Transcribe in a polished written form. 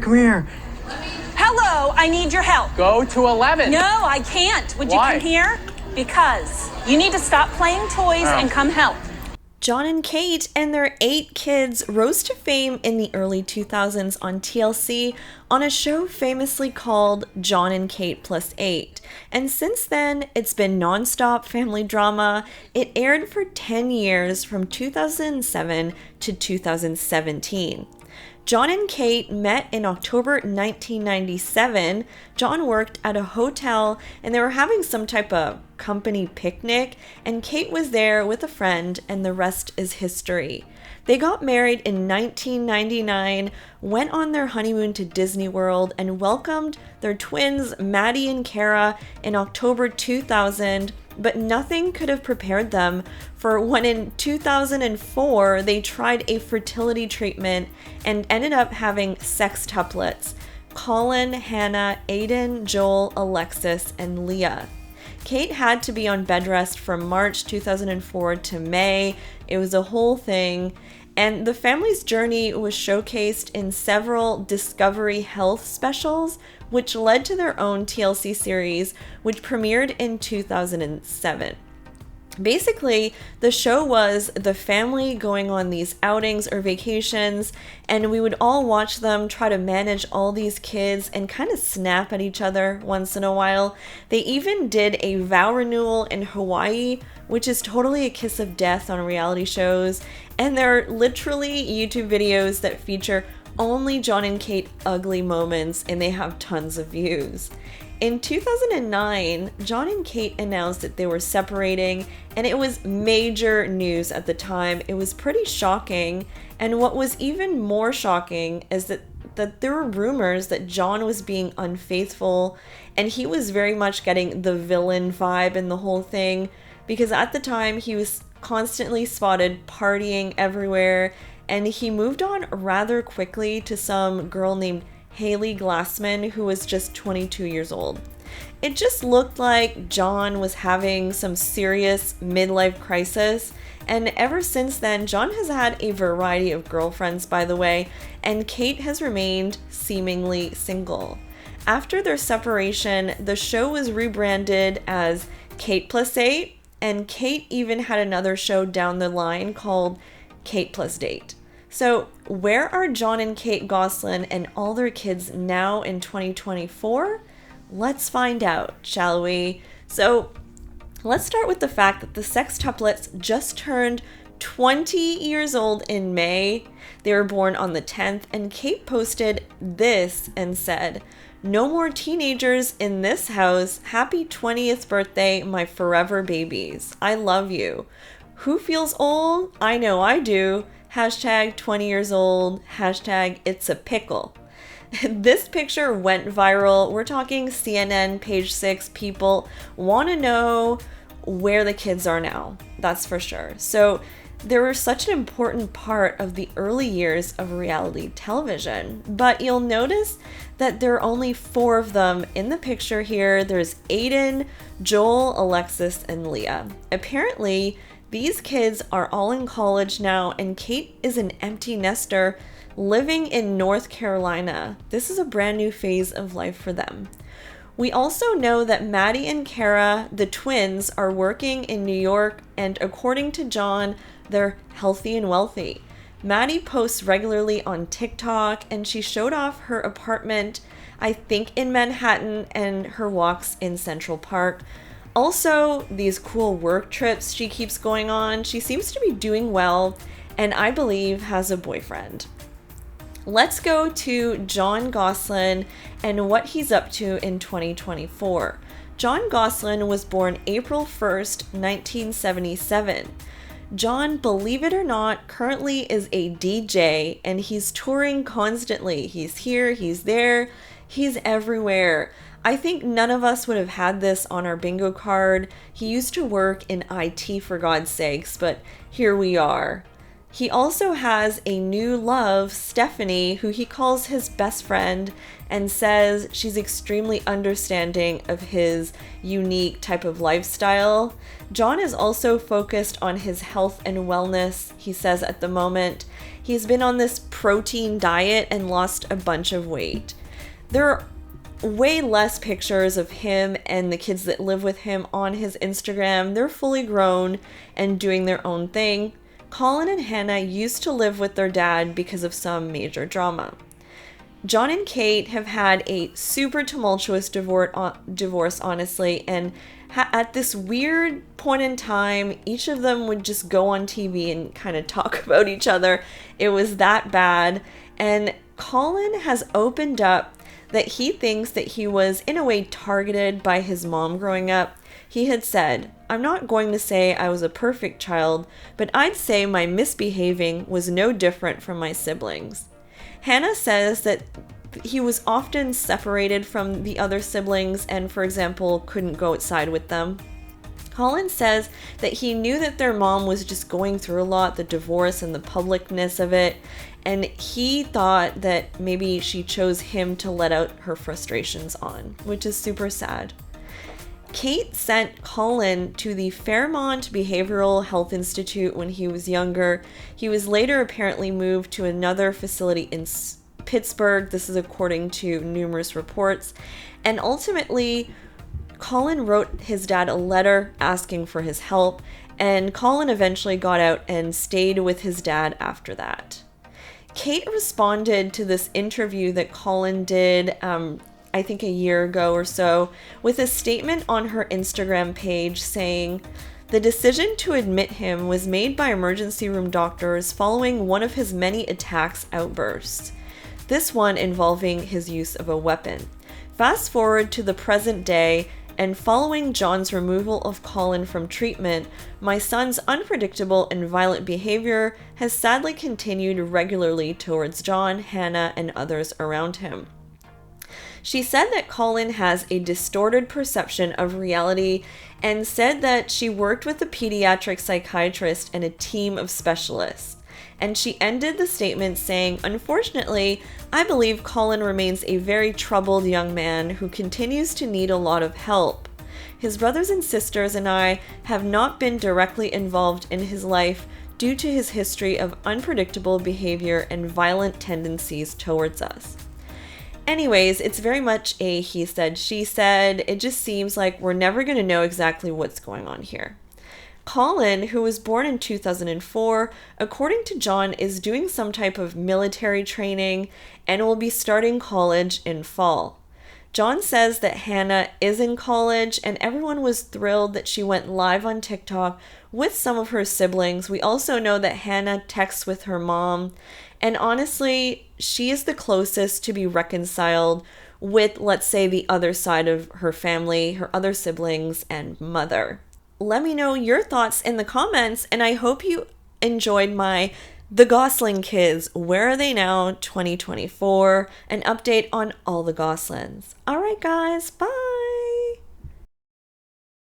Come here. Hello, I need your help. Go to 11. No, I can't. Would you Why? come here? Because you need to stop playing toys and come help. Jon and Kate and their 8 kids rose to fame in the early 2000s on TLC on a show famously called Jon and Kate Plus 8. And since then, it's been nonstop family drama. It aired for 10 years from 2007 to 2017. Jon and Kate met in October 1997. Jon worked at a hotel and they were having some type of company picnic, and Kate was there with a friend, and the rest is history. They got married in 1999, went on their honeymoon to Disney World, and welcomed their twins Maddy and Cara in October 2000. But nothing could have prepared them for when in 2004 they tried a fertility treatment and ended up having sextuplets: Colin, Hannah, Aaden, Joel, Alexis, and Leah. Kate had to be on bed rest from March 2004 to May. It was a whole thing. And the family's journey was showcased in several Discovery Health specials, which led to their own TLC series, which premiered in 2007. Basically, the show was the family going on these outings or vacations, and we would all watch them try to manage all these kids and kind of snap at each other once in a while. They even did a vow renewal in Hawaii, which is totally a kiss of death on reality shows, and there are literally YouTube videos that feature only Jon and Kate ugly moments, and they have tons of views. In 2009, Jon and Kate announced that they were separating, and it was major news at the time. It was pretty shocking, and what was even more shocking is that there were rumors that Jon was being unfaithful, and he was very much getting the villain vibe in the whole thing, because at the time he was constantly spotted partying everywhere, and he moved on rather quickly to some girl named Haley Glassman, who was just 22 years old. It just looked like Jon was having some serious midlife crisis, and ever since then, Jon has had a variety of girlfriends, by the way, and Kate has remained seemingly single. After their separation, the show was rebranded as Kate Plus 8, and Kate even had another show down the line called Kate Plus Date. So, where are Jon and Kate Gosselin and all their kids now in 2024? Let's find out, shall we? So, let's start with the fact that the sextuplets just turned 20 years old in May. They were born on the 10th, and Kate posted this and said, "No more teenagers in this house. Happy 20th birthday, my forever babies. I love you. Who feels old? I know I do. Hashtag 20 years old. Hashtag it's a pickle." This picture went viral. We're talking CNN, Page 6 people want to know where the kids are now. That's for sure. So they were such an important part of the early years of reality television. But you'll notice that there are only 4 of them in the picture here. There's Aaden, Joel, Alexis, and Leah. Apparently, these kids are all in college now, and Kate is an empty nester living in North Carolina. This is a brand new phase of life for them. We also know that Maddy and Cara, the twins, are working in New York, and according to Jon, they're healthy and wealthy. Maddy posts regularly on TikTok, and she showed off her apartment, I think in Manhattan, and her walks in Central Park. Also, these cool work trips she keeps going on. She seems to be doing well, and I believe has a boyfriend. Let's go to Jon Gosselin and what he's up to in 2024. Jon Gosselin was born April 1st, 1977. Jon, believe it or not, currently is a DJ, and he's touring constantly. He's here, he's there, he's everywhere. I think none of us would have had this on our bingo card. He used to work in IT, for God's sakes, but here we are. He also has a new love, Stephanie, who he calls his best friend and says she's extremely understanding of his unique type of lifestyle. Jon is also focused on his health and wellness. He says at the moment he's been on this protein diet and lost a bunch of weight. There are way less pictures of him and the kids that live with him on his Instagram. They're fully grown and doing their own thing. Colin and Hannah used to live with their dad because of some major drama. Jon and Kate have had a super tumultuous divorce, honestly, and at this weird point in time, each of them would just go on TV and kind of talk about each other. It was that bad, and Colin has opened up that he thinks that he was, in a way, targeted by his mom growing up. He had said, "I'm not going to say I was a perfect child, but I'd say my misbehaving was no different from my siblings." Hannah says that he was often separated from the other siblings and, for example, couldn't go outside with them. Colin says that he knew that their mom was just going through a lot, the divorce and the publicness of it, and he thought that maybe she chose him to let out her frustrations on, which is super sad. Kate sent Colin to the Fairmont Behavioral Health Institute when he was younger. He was later apparently moved to another facility in Pittsburgh. This is according to numerous reports. And ultimately, Colin wrote his dad a letter asking for his help, and Colin eventually got out and stayed with his dad after that. Kate responded to this interview that Colin did, I think a year ago or so, with a statement on her Instagram page saying, "The decision to admit him was made by emergency room doctors following one of his many attacks outbursts, this one involving his use of a weapon. Fast forward to the present day, and following Jon's removal of Colin from treatment, my son's unpredictable and violent behavior has sadly continued regularly towards Jon, Hannah, and others around him." She said that Colin has a distorted perception of reality and said that she worked with a pediatric psychiatrist and a team of specialists. And she ended the statement saying, "Unfortunately, I believe Colin remains a very troubled young man who continues to need a lot of help. His brothers and sisters and I have not been directly involved in his life due to his history of unpredictable behavior and violent tendencies towards us." Anyways, it's very much a he said, she said. It just seems like we're never going to know exactly what's going on here. Colin, who was born in 2004, according to Jon, is doing some type of military training and will be starting college in fall. Jon says that Hannah is in college, and everyone was thrilled that she went live on TikTok with some of her siblings. We also know that Hannah texts with her mom, and honestly, she is the closest to be reconciled with, let's say, the other side of her family, her other siblings, and mother. Let me know your thoughts in the comments, and I hope you enjoyed my The Gosselin Kids, Where Are They Now 2024, an update on all the Goslins. All right, guys, bye!